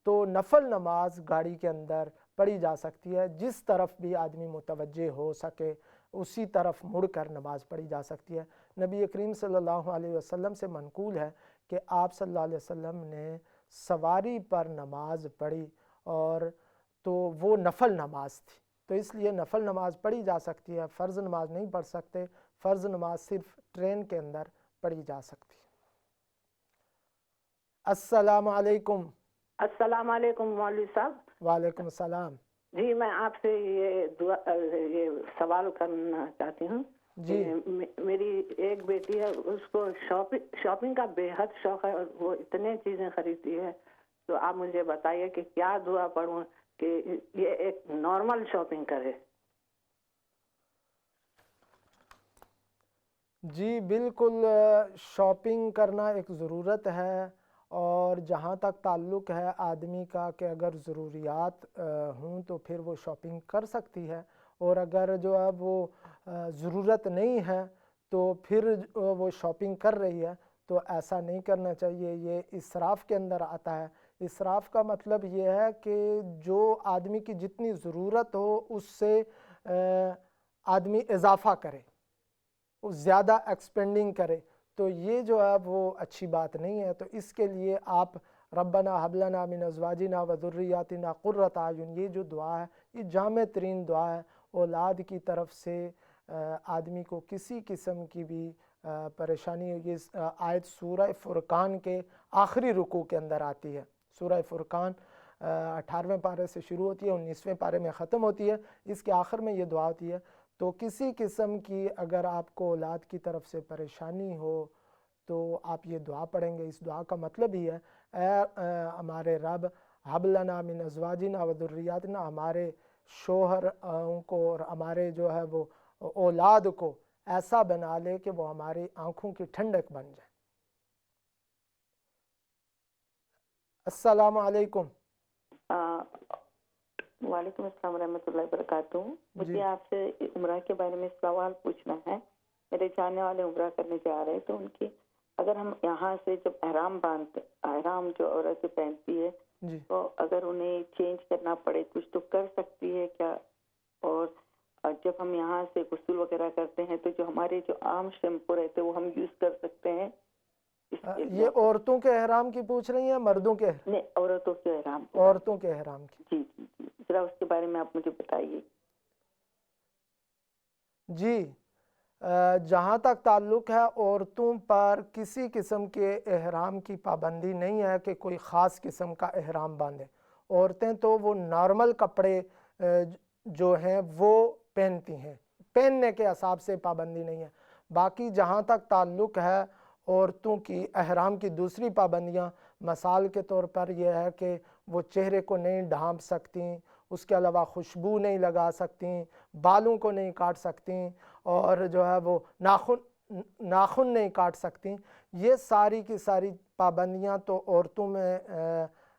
Speaker 1: تو نفل نماز گاڑی کے اندر پڑھی جا سکتی ہے. جس طرف بھی آدمی متوجہ ہو سکے اسی طرف مڑ کر نماز پڑھی جا سکتی ہے. نبی کریم صلی اللہ علیہ وسلم سے منقول ہے کہ آپ صلی اللہ علیہ وسلم نے سواری پر نماز پڑھی اور تو وہ نفل نماز تھی، تو اس لیے نفل نماز پڑھی جا سکتی ہے. فرض نماز نہیں پڑھ سکتے، فرض نماز صرف ٹرین کے اندر پڑھی جا سکتی ہے. السلام علیکم.
Speaker 2: السلام علیکم مولوی صاحب.
Speaker 1: وعلیکم السلام.
Speaker 2: جی میں آپ سے یہ سوال کرنا چاہتی ہوں.
Speaker 1: جی
Speaker 2: میری ایک بیٹی ہے، اس کو شاپنگ کا بے حد شوق ہے اور وہ اتنے چیزیں خریدتی ہے، تو آپ مجھے بتائیے کہ کیا دعا پڑھوں کہ یہ ایک نارمل شاپنگ کرے.
Speaker 1: جی بالکل، شاپنگ کرنا ایک ضرورت ہے، اور جہاں تک تعلق ہے آدمی کا کہ اگر ضروریات ہوں تو پھر وہ شاپنگ کر سکتی ہے، اور اگر جو ہے وہ ضرورت نہیں ہے تو پھر وہ شاپنگ کر رہی ہے، تو ایسا نہیں کرنا چاہیے، یہ اسراف کے اندر آتا ہے۔ اسراف کا مطلب یہ ہے کہ جو آدمی کی جتنی ضرورت ہو اس سے آدمی اضافہ کرے، زیادہ ایکسپینڈنگ کرے، تو یہ جو ہے وہ اچھی بات نہیں ہے۔ تو اس کے لیے آپ ربنا حب لنا من ازواجنا و ذریاتنا قرۃ اعین، یہ جو دعا ہے یہ جامع ترین دعا ہے۔ اولاد کی طرف سے آدمی کو کسی قسم کی بھی پریشانی ہو، یہ آیت سورہ فرقان کے آخری رکوع کے اندر آتی ہے۔ سورہ فرقان 18ویں پارے سے شروع ہوتی ہے، 19ویں پارے میں ختم ہوتی ہے، اس کے آخر میں یہ دعا ہوتی ہے۔ تو کسی قسم کی اگر آپ کو اولاد کی طرف سے پریشانی ہو تو آپ یہ دعا پڑھیں گے۔ اس دعا کا مطلب ہی ہے اے ہمارے رب، حب لنا من ازواجنا و ذریاتنا، ہمارے شوہر کو اور ہمارے جو ہے وہ اولاد کو ایسا بنا لے کہ وہ ہماری آنکھوں کی ٹھنڈک بن جائے۔ السلام علیکم۔
Speaker 3: وعلیکم السلام ورحمۃ اللہ وبرکاتہ۔
Speaker 1: جی
Speaker 3: مجھے آپ سے عمرہ کے بارے میں سوال پوچھنا ہے۔ میرے جاننے والے عمرہ کرنے جا رہے تو ان کی اگر ہم یہاں سے جب احرام جو عورت پہنتی ہے
Speaker 1: جی
Speaker 3: تو اگر انہیں چینج کرنا پڑے کچھ تو کر سکتی ہے کیا؟ اور جب ہم یہاں سے غسل وغیرہ کرتے ہیں تو جو ہمارے جو عام شیمپو رہتے ہیں وہ ہم یوز کر سکتے ہیں؟
Speaker 1: یہ عورتوں کے احرام کی پوچھ رہی ہیں مردوں کے؟
Speaker 3: نہیں، عورتوں کے احرام کے
Speaker 1: عورتوں کے احرام کی۔
Speaker 3: جی جی جی، ذرا اس کے بارے میں آپ مجھے بتائیے۔
Speaker 1: جی جہاں تک تعلق ہے عورتوں پر کسی قسم کے احرام کی پابندی نہیں ہے کہ کوئی خاص قسم کا احرام باندھے۔ عورتیں تو وہ نارمل کپڑے جو ہیں وہ پہنتی ہیں، پہننے کے حساب سے پابندی نہیں ہے۔ باقی جہاں تک تعلق ہے عورتوں کی احرام کی دوسری پابندیاں، مثال کے طور پر یہ ہے کہ وہ چہرے کو نہیں ڈھانپ سکتیں، اس کے علاوہ خوشبو نہیں لگا سکتیں، بالوں کو نہیں کاٹ سکتیں، اور جو ہے وہ ناخن نہیں کاٹ سکتیں۔ یہ ساری کی ساری پابندیاں تو عورتوں میں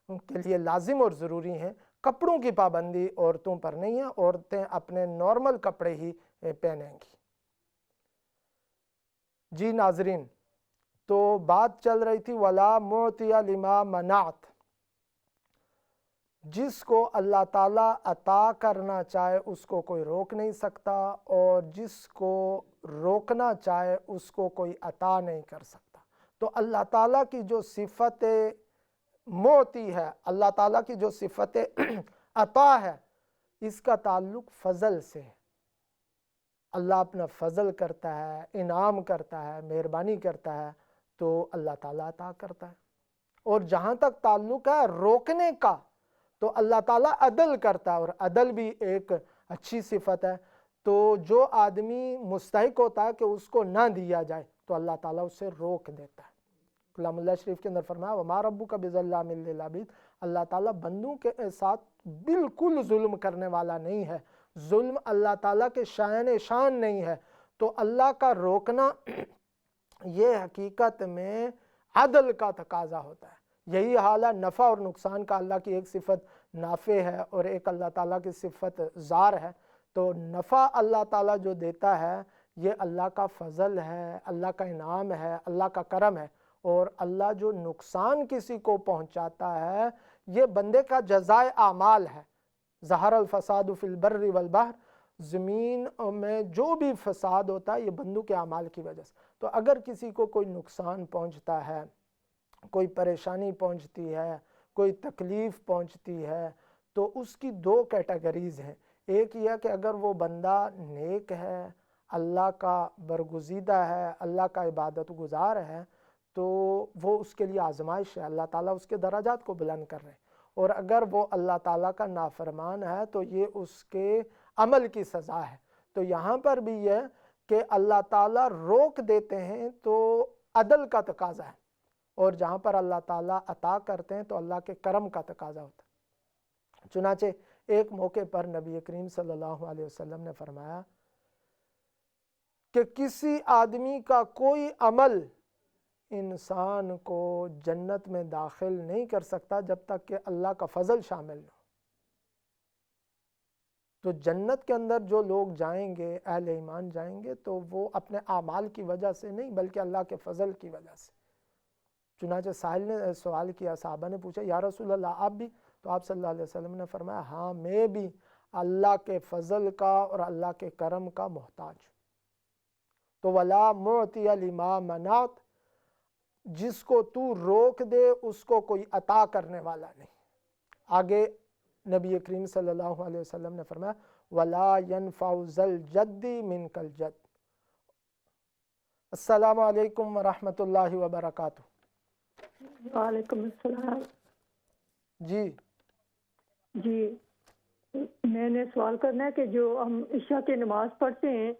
Speaker 1: کے لیے لازم اور ضروری ہیں۔ کپڑوں کی پابندی عورتوں پر نہیں ہے، عورتیں اپنے نارمل کپڑے ہی پہنیں گی۔ جی ناظرین، تو بات چل رہی تھی وَلَا مُعْطِيَ لِمَا مَنَعْتَ، جس کو اللہ تعالیٰ عطا کرنا چاہے اس کو کوئی روک نہیں سکتا، اور جس کو روکنا چاہے اس کو کوئی عطا نہیں کر سکتا۔ تو اللہ تعالیٰ کی جو صفت معطی ہے، اللہ تعالیٰ کی جو صفت عطا ہے، اس کا تعلق فضل سے ہے۔ اللہ اپنا فضل کرتا ہے، انعام کرتا ہے، مہربانی کرتا ہے تو اللہ تعالیٰ عطا کرتا ہے۔ اور جہاں تک تعلق ہے روکنے کا تو اللہ تعالیٰ عدل کرتا ہے، اور عدل بھی ایک اچھی صفت ہے۔ تو جو آدمی مستحق ہوتا ہے کہ اس کو نہ دیا جائے تو اللہ تعالیٰ اسے روک دیتا ہے۔ کلام اللہ شریف کے اندر فرمایا وَمَا رَبُّكَ بِظَلَّامٍ لِّلْعَبِيدِ، اللہ تعالیٰ بندوں کے ساتھ بالکل ظلم کرنے والا نہیں ہے، ظلم اللہ تعالیٰ کے شان نہیں ہے۔ تو اللہ کا روکنا یہ حقیقت میں عدل کا تقاضا ہوتا ہے۔ یہی حال ہے نفع اور نقصان کا۔ اللہ کی ایک صفت نافع ہے اور ایک اللہ تعالیٰ کی صفت ضار ہے۔ تو نفع اللہ تعالیٰ جو دیتا ہے یہ اللہ کا فضل ہے، اللہ کا انعام ہے، اللہ کا کرم ہے، اور اللہ جو نقصان کسی کو پہنچاتا ہے یہ بندے کا جزائے اعمال ہے۔ ظہر الفساد فی البر والبحر، زمین میں جو بھی فساد ہوتا ہے یہ بندوں کے اعمال کی وجہ سے۔ تو اگر کسی کو کوئی نقصان پہنچتا ہے، کوئی پریشانی پہنچتی ہے، کوئی تکلیف پہنچتی ہے، تو اس کی دو کیٹیگریز ہیں۔ ایک یہ کہ اگر وہ بندہ نیک ہے، اللہ کا برگزیدہ ہے، اللہ کا عبادت گزار ہے، تو وہ اس کے لیے آزمائش ہے، اللہ تعالیٰ اس کے درجات کو بلند کر رہے ہیں۔ اور اگر وہ اللہ تعالیٰ کا نافرمان ہے تو یہ اس کے عمل کی سزا ہے۔ تو یہاں پر بھی یہ کہ اللہ تعالیٰ روک دیتے ہیں تو عدل کا تقاضا ہے، اور جہاں پر اللہ تعالیٰ عطا کرتے ہیں تو اللہ کے کرم کا تقاضا ہوتا ہے۔ چنانچہ ایک موقع پر نبی کریم صلی اللہ علیہ وسلم نے فرمایا کہ کسی آدمی کا کوئی عمل انسان کو جنت میں داخل نہیں کر سکتا جب تک کہ اللہ کا فضل شامل نہ ہو۔ تو جنت کے اندر جو لوگ جائیں گے، اہل ایمان جائیں گے، تو وہ اپنے اعمال کی وجہ سے نہیں بلکہ اللہ کے فضل کی وجہ سے۔ چنانچہ سائل نے سوال کیا، صحابہ نے پوچھا یا رسول اللہ آپ بھی؟ تو آپ صلی اللہ علیہ وسلم نے فرمایا ہاں میں بھی اللہ کے فضل کا اور اللہ کے کرم کا محتاج ہوں۔ تو وَلَا مُعْطِيَ لِمَا مَنَعْتَ، جس کو تو روک دے اس کو کوئی عطا کرنے والا نہیں۔ آگے نبی کریم صلی اللہ علیہ وسلم نے فرمایا وَلَا يَنْفَعُ ذَا الْجَدِّ مِنْكَ الْجَدِّ۔ السلام علیکم ورحمۃ اللہ وبرکاتہ۔
Speaker 4: وعلیکم السلام۔ جی میں نے سوال کرنا ہے کہ جو ہم عشاء کی نماز پڑھتے ہیں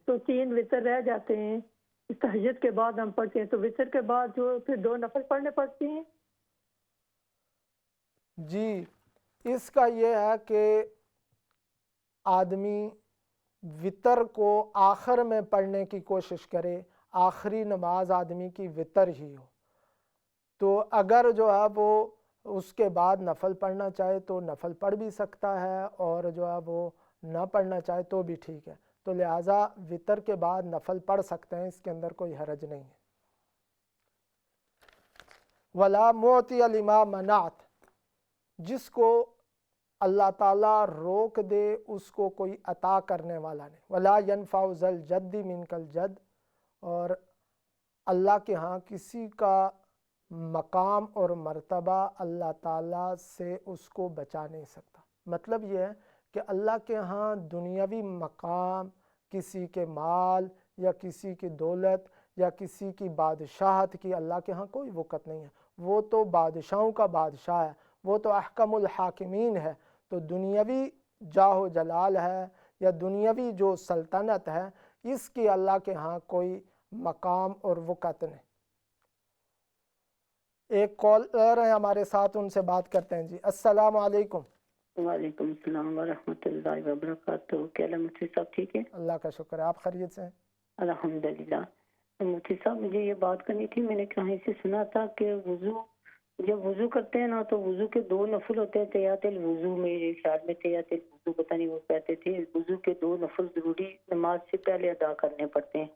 Speaker 4: تو 3 وتر رہ جاتے ہیں، تہجد کے بعد ہم پڑھتے ہیں، تو وتر کے بعد جو پھر 2 نفل پڑھنے پڑتے ہیں۔
Speaker 1: جی اس کا یہ ہے کہ آدمی وتر کو آخر میں پڑھنے کی کوشش کرے، آخری نماز آدمی کی وتر ہی ہو۔ تو اگر جو ہے وہ اس کے بعد نفل پڑھنا چاہے تو نفل پڑھ بھی سکتا ہے، اور جو ہے وہ نہ پڑھنا چاہے تو بھی ٹھیک ہے۔ تو لہٰذا وتر کے بعد نفل پڑھ سکتے ہیں، اس کے اندر کوئی حرج نہیں ہے۔ وَلَا مُعْطِيَ لِمَا مَنَعْتَ، جس کو اللہ تعالیٰ روک دے اس کو کوئی عطا کرنے والا نہیں۔ وَلَا يَنْفَعُ ذَا الْجَدِّ مِنْكَ الْجَدِّ، اور اللہ کے ہاں کسی کا مقام اور مرتبہ اللہ تعالیٰ سے اس کو بچا نہیں سکتا۔ مطلب یہ ہے کہ اللہ کے ہاں دنیاوی مقام، کسی کے مال یا کسی کی دولت یا کسی کی بادشاہت کی اللہ کے ہاں کوئی وقت نہیں ہے۔ وہ تو بادشاہوں کا بادشاہ ہے، وہ تو احکم الحاکمین ہے۔ تو دنیاوی جاہ و جلال ہے یا دنیاوی جو سلطنت ہے، اس کی اللہ کے ہاں کوئی مقام اور وقت نہیں۔ ایک کالر ہے ہمارے ساتھ، ان سے بات کرتے ہیں۔ جی السلام علیکم۔
Speaker 3: وعلیکم السلام ورحمۃ اللہ وبرکاتہ۔ کیا مفتی صاحب ٹھیک ہے؟
Speaker 1: اللہ کا شکر ہے، آپ خیریت سے ہیں؟
Speaker 3: الحمدللہ۔ مفتی صاحب مجھے یہ بات کرنی تھی، میں نے کہیں سے سنا تھا کہ جب وضو کرتے ہیں نا تو وضو کے 2 نفل ہوتے ہیں تحیات الوضو، میرے خیال میں تحیات الوضو پتہ نہیں وہ کہتے تھے، وضو کے 2 نفل ضروری نماز سے پہلے ادا کرنے پڑتے ہیں۔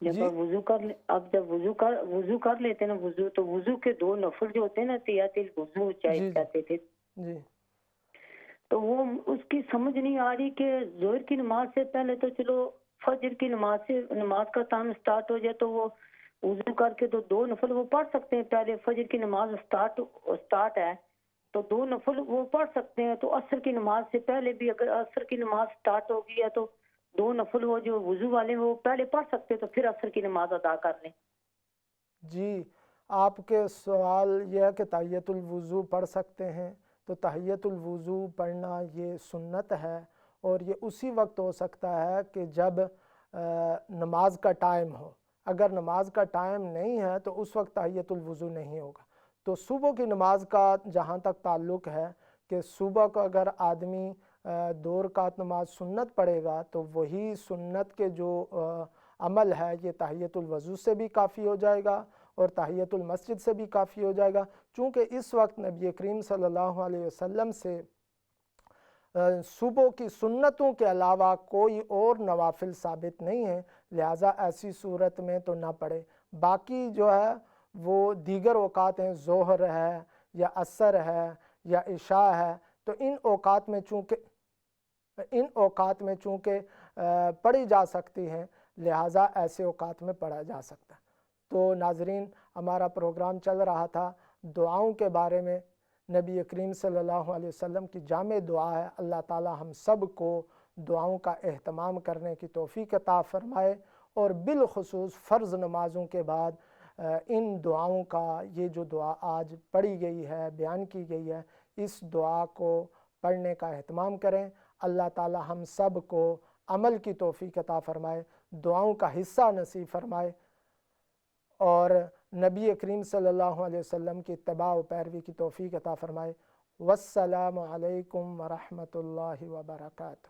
Speaker 3: جب آپ جب وضو کر لیتے ہیں نا تو وضو کے 2 نفل جو ہوتے ہیں نا تحیات الوضو کہتے تھے، تو وہ اس کی سمجھ نہیں آ رہی کہ ظہر کی نماز سے پہلے تو چلو فجر کی نماز کا ٹائم سٹارٹ ہو جائے تو وہ وضو کر کے تو 2 نفل وہ پڑھ سکتے ہیں۔ پہلے فجر کی نماز سٹارٹ ہے تو 2 نفل وہ پڑھ سکتے ہیں، تو عصر کی نماز سے پہلے بھی اگر عصر کی نماز سٹارٹ ہو گئی ہے تو 2 نفل وہ جو وضو والے وہ پہلے پڑھ سکتے تو پھر عصر کی نماز ادا کر لیں۔
Speaker 1: جی آپ کے سوال یہ ہے کہ تحیۃ الوضو پڑھ سکتے ہیں، تو تحیۃ الوضو پڑھنا یہ سنت ہے، اور یہ اسی وقت ہو سکتا ہے کہ جب نماز کا ٹائم ہو۔ اگر نماز کا ٹائم نہیں ہے تو اس وقت تحیۃ الوضو نہیں ہوگا۔ تو صبح کی نماز کا جہاں تک تعلق ہے کہ صبح کو اگر آدمی 2 رکعت نماز سنت پڑھے گا تو وہی سنت کے جو عمل ہے یہ تحیۃ الوضو سے بھی کافی ہو جائے گا اور تحیۃ المسجد سے بھی کافی ہو جائے گا۔ چونکہ اس وقت نبی کریم صلی اللہ علیہ وسلم سے صبح کی سنتوں کے علاوہ کوئی اور نوافل ثابت نہیں ہے، لہٰذا ایسی صورت میں تو نہ پڑھے۔ باقی جو ہے وہ دیگر اوقات ہیں، ظہر ہے یا عصر ہے یا عشاء ہے، تو ان اوقات میں چونکہ پڑھی جا سکتی ہیں، لہٰذا ایسے اوقات میں پڑھا جا سکتا ہے۔ تو ناظرین، ہمارا پروگرام چل رہا تھا دعاؤں کے بارے میں۔ نبی کریم صلی اللہ علیہ وسلم کی جامع دعا ہے، اللہ تعالی ہم سب کو دعاؤں کا اہتمام کرنے کی توفیق عطا فرمائے، اور بالخصوص فرض نمازوں کے بعد ان دعاؤں کا، یہ جو دعا آج پڑھی گئی ہے، بیان کی گئی ہے، اس دعا کو پڑھنے کا اہتمام کریں۔ اللہ تعالی ہم سب کو عمل کی توفیق عطا فرمائے، دعاؤں کا حصہ نصیب فرمائے، اور نبی کریم صلی اللہ علیہ وسلم کی اتباع و پیروی کی توفیق عطا فرمائے۔ والسلام علیکم ورحمۃ اللہ وبرکاتہ۔